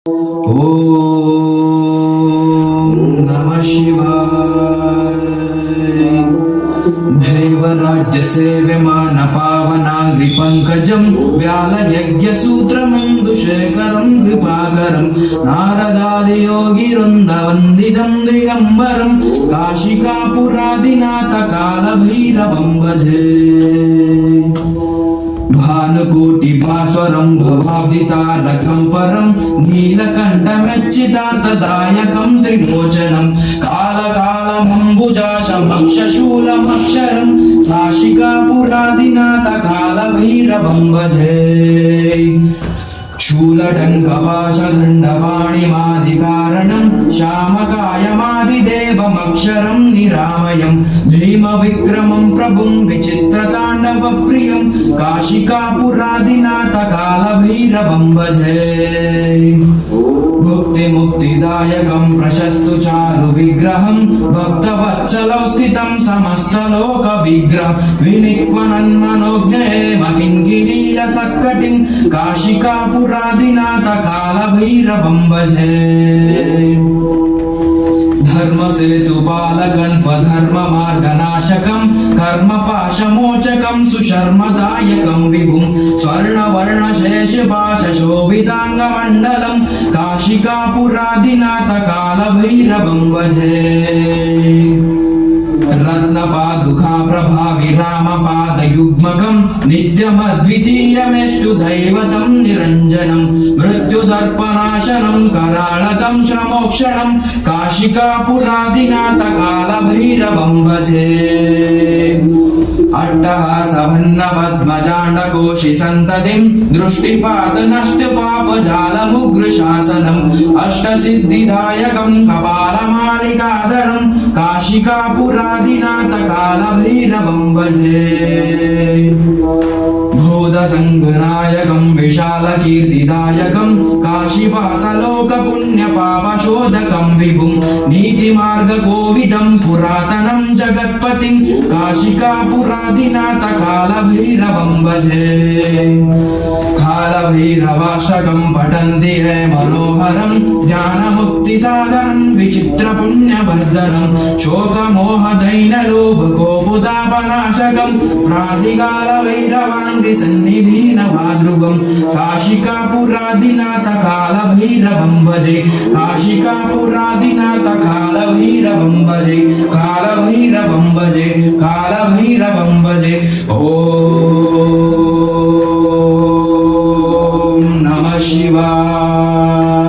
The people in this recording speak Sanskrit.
ओम नमः शिवाय। देवराज्य सेव्यमान पावनांग्रि पंकजं व्यालयज्ञसूत्रमंदुशेखरं कृपाकरं नारदादि योगिवृन्दवन्दितं दिगंबरं काशिकापुरादिनाथ कालभैरवं भजे। भानुकोटिभास्वरं भवाब्दितारकं परं नीलकण्ठमच्युतार्थदायकं त्रिलोचनं कालकालमम्बुजाशमक्षशूलमक्षरं काशिकापुरादिनाथ कालभैरवं भजे। शूलटङ्कपाशदण्डपाणिमादिकारणं श्यामकायमादिदेवमक्षरं निरामयं भीमविक्रमं प्रभुं विचित्रताण्डवप्रियं काशिकापुरादिनाथ कालभैरवं भजे। भुक्तिमुक्तिदायकं प्रशस्तु चारु विग्रहं भक्तवत्सलौ स्थितं समस्तलोकविग्रहं विनिक्वनन्मनोज्ञेम किङ्किणीय सक्कटिं काशिकापुरादिनाथ कालभैरवं भजे। धर्मसेतुपालकं स्वधर्ममार्गनाशकं कर्मपाशमोचकं सुशर्मदायकं विभुं स्वर्णवर्णशेषपाशशोभिताङ्गमण्डलं काशिकापुरादिनाथ कालभैरवं भजे। रत्नपादुका प्रभाविरामपादयुग्मकं नित्यमद्वितीयमेष्टु दैवतं निरञ्जनं मृत्युदर्पनाशनं कराळतं श्रमोक्षणं काशिकापुरादिनाथ कालभैरवं भजे। अट्टहासभन्नपद्मजाण्डकोशि सन्ततिं दृष्टिपातनष्टपापजालमुग्रशासनम् अष्टसिद्धिदायकं कपालमालिकाधरं काशिकापुरादिनाथ कालभैरवं भजे। भूतसङ्गनायकं विशालकीर्तिदायकं काशीवासलोकपुण्यपापशोधकं विभुं नीतिमार्गकोविदं पुरातनं जगत्पतिं काशिकापुरादिनाथ कालभैरवं भजे। कालभैरवाष्टकं पठन्ति हे मनोहरं ज्ञानमुक्तिसाधनं विचित्रपुण्यवर्धनं शोकमोहदैन्यलोभकोपुतापनाशकं प्राधिकालभैरवाङ्घ्रिसन्निधीनभाद्रुवं काशिकापुरादिनाथ कालभैरवं भजे। काशिकापुरादिनाथ कालभैरवं भजे। कालभैरवं भजे। कालभैरवं भजे। ओ